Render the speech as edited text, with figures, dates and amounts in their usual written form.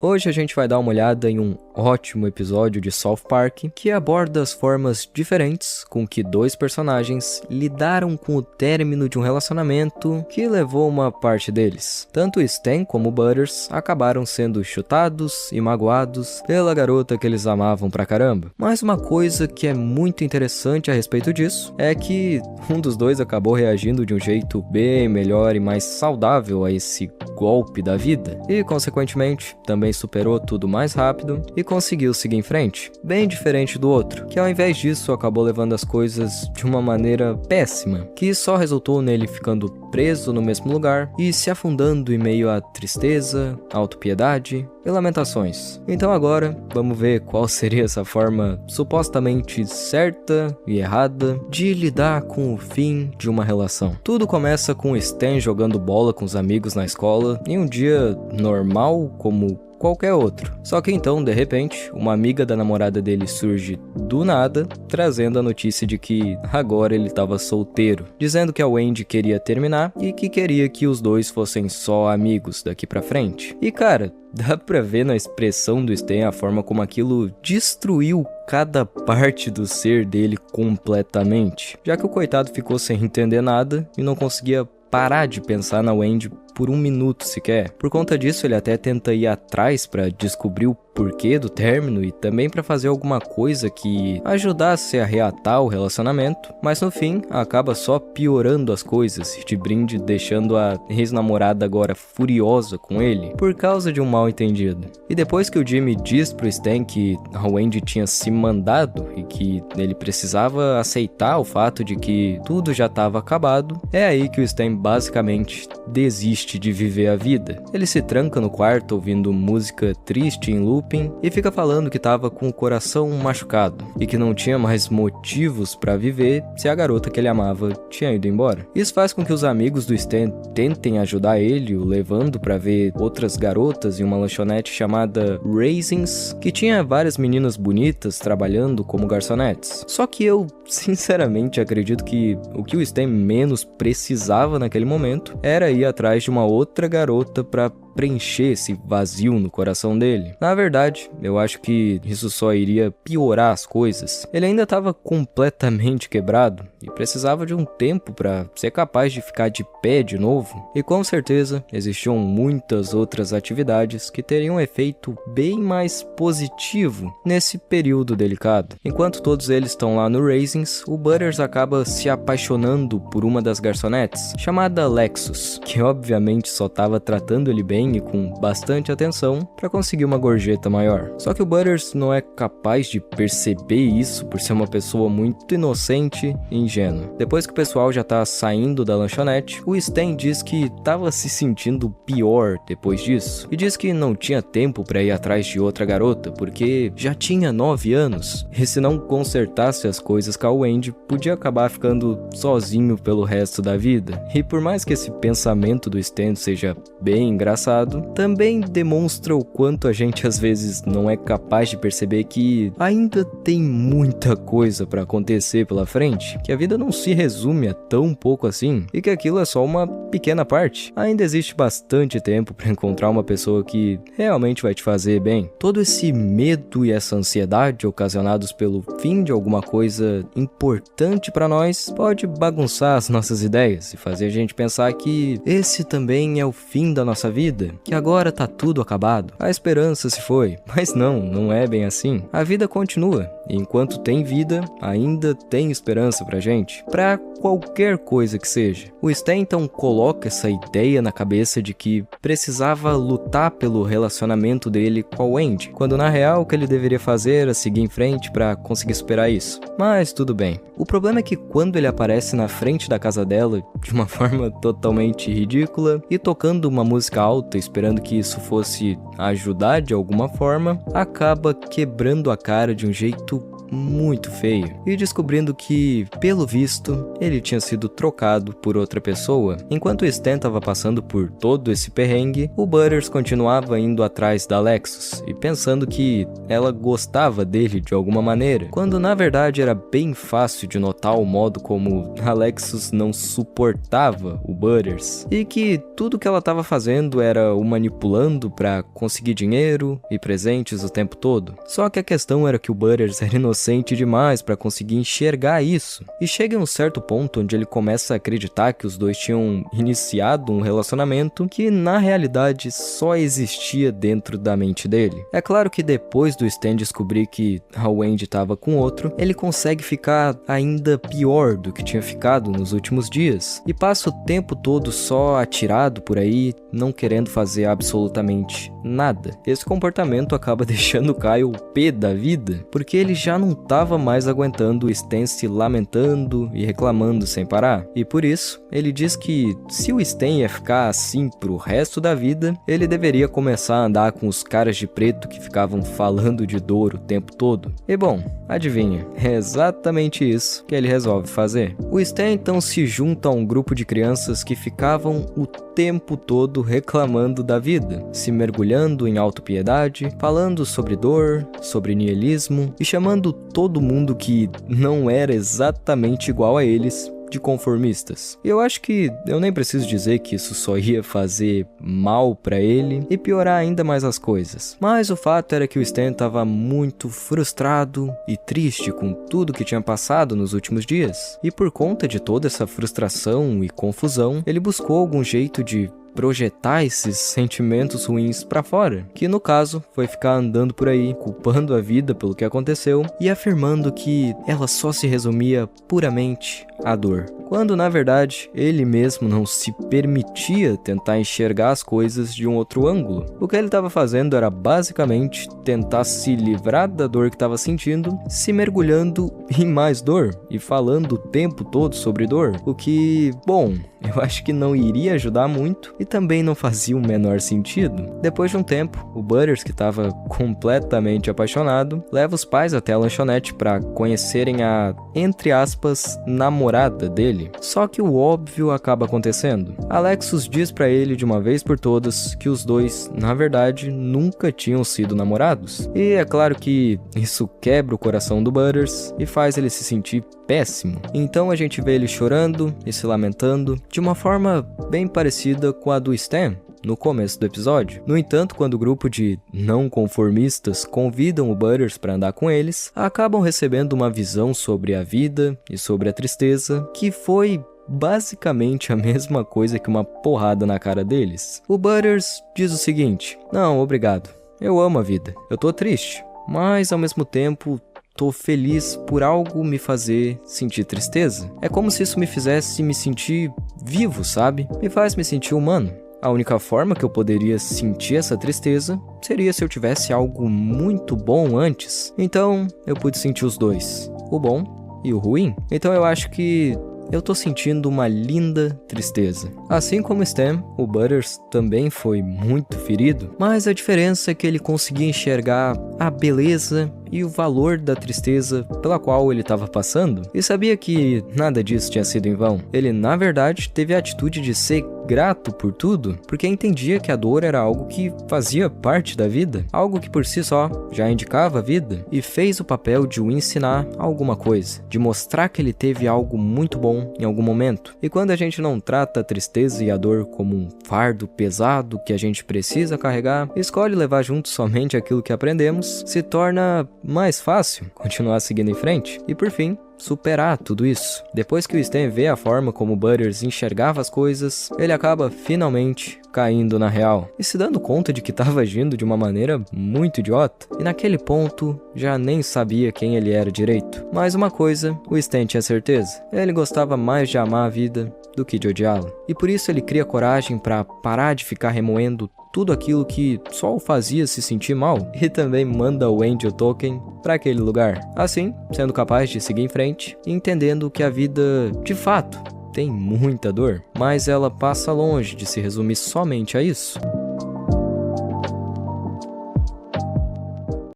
Hoje a gente vai dar uma olhada em um ótimo episódio de South Park que aborda as formas diferentes com que dois personagens lidaram com o término de um relacionamento que levou uma parte deles. Tanto Stan como Butters acabaram sendo chutados e magoados pela garota que eles amavam pra caramba. Mas uma coisa que é muito interessante a respeito disso é que um dos dois acabou reagindo de um jeito bem melhor e mais saudável a esse golpe da vida e, consequentemente, também superou tudo mais rápido e conseguiu seguir em frente, bem diferente do outro, que ao invés disso acabou levando as coisas de uma maneira péssima, que só resultou nele ficando preso no mesmo lugar e se afundando em meio à tristeza, autopiedade e lamentações. Então agora, vamos ver qual seria essa forma supostamente certa e errada de lidar com o fim de uma relação. Tudo começa com Stan jogando bola com os amigos na escola em um dia normal como qualquer outro. Só que então, de repente, uma amiga da namorada dele surge do nada, trazendo a notícia de que agora ele estava solteiro, dizendo que a Wendy queria terminar e que queria que os dois fossem só amigos daqui pra frente. E cara, dá pra ver na expressão do Stan a forma como aquilo destruiu cada parte do ser dele completamente, já que o coitado ficou sem entender nada e não conseguia parar de pensar na Wendy por um minuto sequer. Por conta disso, ele até tenta ir atrás para descobrir o porquê do término e também para fazer alguma coisa que ajudasse a reatar o relacionamento, mas no fim acaba só piorando as coisas, de brinde deixando a ex-namorada agora furiosa com ele por causa de um mal entendido. E depois que o Jimmy diz pro Stan que a Wendy tinha se mandado e que ele precisava aceitar o fato de que tudo já estava acabado, é aí que o Stan basicamente desiste de viver a vida. Ele se tranca no quarto ouvindo música triste em looping e fica falando que tava com o coração machucado e que não tinha mais motivos pra viver se a garota que ele amava tinha ido embora. Isso faz com que os amigos do Stan tentem ajudar ele, o levando pra ver outras garotas em uma lanchonete chamada Raisins, que tinha várias meninas bonitas trabalhando como garçonetes. Só que eu, sinceramente, acredito que o que o Stan menos precisava naquele momento era ir atrás de uma outra garota pra preencher esse vazio no coração dele. Na verdade, eu acho que isso só iria piorar as coisas. Ele ainda estava completamente quebrado e precisava de um tempo para ser capaz de ficar de pé de novo. E com certeza existiam muitas outras atividades que teriam um efeito bem mais positivo nesse período delicado. Enquanto todos eles estão lá no Raisins, o Butters acaba se apaixonando por uma das garçonetes, chamada Lexus, que obviamente só estava tratando ele bem e com bastante atenção para conseguir uma gorjeta maior. Só que o Butters não é capaz de perceber isso por ser uma pessoa muito inocente e ingênua. Depois que o pessoal já tá saindo da lanchonete, o Stan diz que tava se sentindo pior depois disso e diz que não tinha tempo para ir atrás de outra garota porque já tinha 9 anos e se não consertasse as coisas com a Wendy, podia acabar ficando sozinho pelo resto da vida. E por mais que esse pensamento do Stan seja bem engraçado, também demonstra o quanto a gente às vezes não é capaz de perceber que ainda tem muita coisa pra acontecer pela frente, que a vida não se resume a tão pouco assim e que aquilo é só uma pequena parte. Ainda existe bastante tempo pra encontrar uma pessoa que realmente vai te fazer bem. Todo esse medo e essa ansiedade ocasionados pelo fim de alguma coisa importante pra nós pode bagunçar as nossas ideias e fazer a gente pensar que esse também é o fim da nossa vida, que agora tá tudo acabado, a esperança se foi. Mas não é bem assim. A vida continua, e enquanto tem vida, ainda tem esperança pra gente, pra qualquer coisa que seja. O Stan então coloca essa ideia na cabeça de que precisava lutar pelo relacionamento dele com a Wendy, quando na real o que ele deveria fazer era seguir em frente pra conseguir superar isso. Mas tudo bem. O problema é que quando ele aparece na frente da casa dela, de uma forma totalmente ridícula, e tocando uma música alta, esperando que isso fosse ajudar de alguma forma, acaba quebrando a cara de um jeito muito feio e descobrindo que, pelo visto, ele tinha sido trocado por outra pessoa. Enquanto o Stan estava passando por todo esse perrengue, o Butters continuava indo atrás da Alexis e pensando que ela gostava dele de alguma maneira, quando na verdade era bem fácil de notar o modo como Alexis não suportava o Butters e que tudo que ela estava fazendo era o manipulando para conseguir dinheiro e presentes o tempo todo. Só que a questão era que o Butters era inocente demais para conseguir enxergar isso. E chega em um certo ponto onde ele começa a acreditar que os dois tinham iniciado um relacionamento que na realidade só existia dentro da mente dele. É claro que depois do Stan descobrir que a Wendy estava com outro, ele consegue ficar ainda pior do que tinha ficado nos últimos dias e passa o tempo todo só atirado por aí, não querendo fazer absolutamente nada. Esse comportamento acaba deixando o Kyle pé da vida, porque ele já não estava mais aguentando o Stan se lamentando e reclamando sem parar. E por isso, ele diz que se o Stan ia ficar assim pro resto da vida, ele deveria começar a andar com os caras de preto que ficavam falando de dor o tempo todo. E bom, adivinha, é exatamente isso que ele resolve fazer. O Stan então se junta a um grupo de crianças que ficavam o tempo todo reclamando da vida, se mergulhando em autopiedade, falando sobre dor, sobre niilismo e chamando todo mundo que não era exatamente igual a eles de conformistas. E eu acho que eu nem preciso dizer que isso só ia fazer mal pra ele e piorar ainda mais as coisas. Mas o fato era que o Stan estava muito frustrado e triste com tudo que tinha passado nos últimos dias. E por conta de toda essa frustração e confusão, ele buscou algum jeito de projetar esses sentimentos ruins pra fora, que no caso foi ficar andando por aí, culpando a vida pelo que aconteceu e afirmando que ela só se resumia puramente à dor, quando na verdade ele mesmo não se permitia tentar enxergar as coisas de um outro ângulo. O que ele estava fazendo era basicamente tentar se livrar da dor que estava sentindo, se mergulhando em mais dor e falando o tempo todo sobre dor, o que, bom, eu acho que não iria ajudar muito e também não fazia o menor sentido. Depois de um tempo, o Butters, que estava completamente apaixonado, leva os pais até a lanchonete para conhecerem a, entre aspas, namorada dele. Só que o óbvio acaba acontecendo. Alexis diz para ele de uma vez por todas que os dois, na verdade, nunca tinham sido namorados. E é claro que isso quebra o coração do Butters e faz ele se sentir péssimo. Então a gente vê ele chorando e se lamentando de uma forma bem parecida com a do Stan no começo do episódio. No entanto, quando o grupo de não conformistas convidam o Butters para andar com eles, acabam recebendo uma visão sobre a vida e sobre a tristeza que foi basicamente a mesma coisa que uma porrada na cara deles. O Butters diz o seguinte: "Não, obrigado. Eu amo a vida. Eu tô triste, mas ao mesmo tempo tô feliz por algo me fazer sentir tristeza. É como se isso me fizesse me sentir vivo, sabe? Me faz me sentir humano. A única forma que eu poderia sentir essa tristeza seria se eu tivesse algo muito bom antes. Então, eu pude sentir os dois, o bom e o ruim. Então eu acho que eu tô sentindo uma linda tristeza." Assim como Stan, o Butters também foi muito ferido, mas a diferença é que ele conseguia enxergar a beleza e o valor da tristeza pela qual ele estava passando e sabia que nada disso tinha sido em vão. Ele, na verdade, teve a atitude de ser grato por tudo, porque entendia que a dor era algo que fazia parte da vida, algo que por si só já indicava a vida, e fez o papel de o ensinar alguma coisa, de mostrar que ele teve algo muito bom em algum momento. E quando a gente não trata a tristeza e a dor como um fardo pesado que a gente precisa carregar, escolhe levar junto somente aquilo que aprendemos, se torna mais fácil continuar seguindo em frente e, por fim, superar tudo isso. Depois que o Stan vê a forma como o Butters enxergava as coisas, ele acaba finalmente caindo na real e se dando conta de que estava agindo de uma maneira muito idiota, e naquele ponto já nem sabia quem ele era direito. Mas uma coisa o Stan tinha certeza: ele gostava mais de amar a vida do que de odiá-la, e por isso ele cria coragem para parar de ficar remoendo tudo aquilo que só o fazia se sentir mal, e também manda o Angel Token para aquele lugar, assim sendo capaz de seguir em frente e entendendo que a vida de fato tem muita dor, mas ela passa longe de se resumir somente a isso.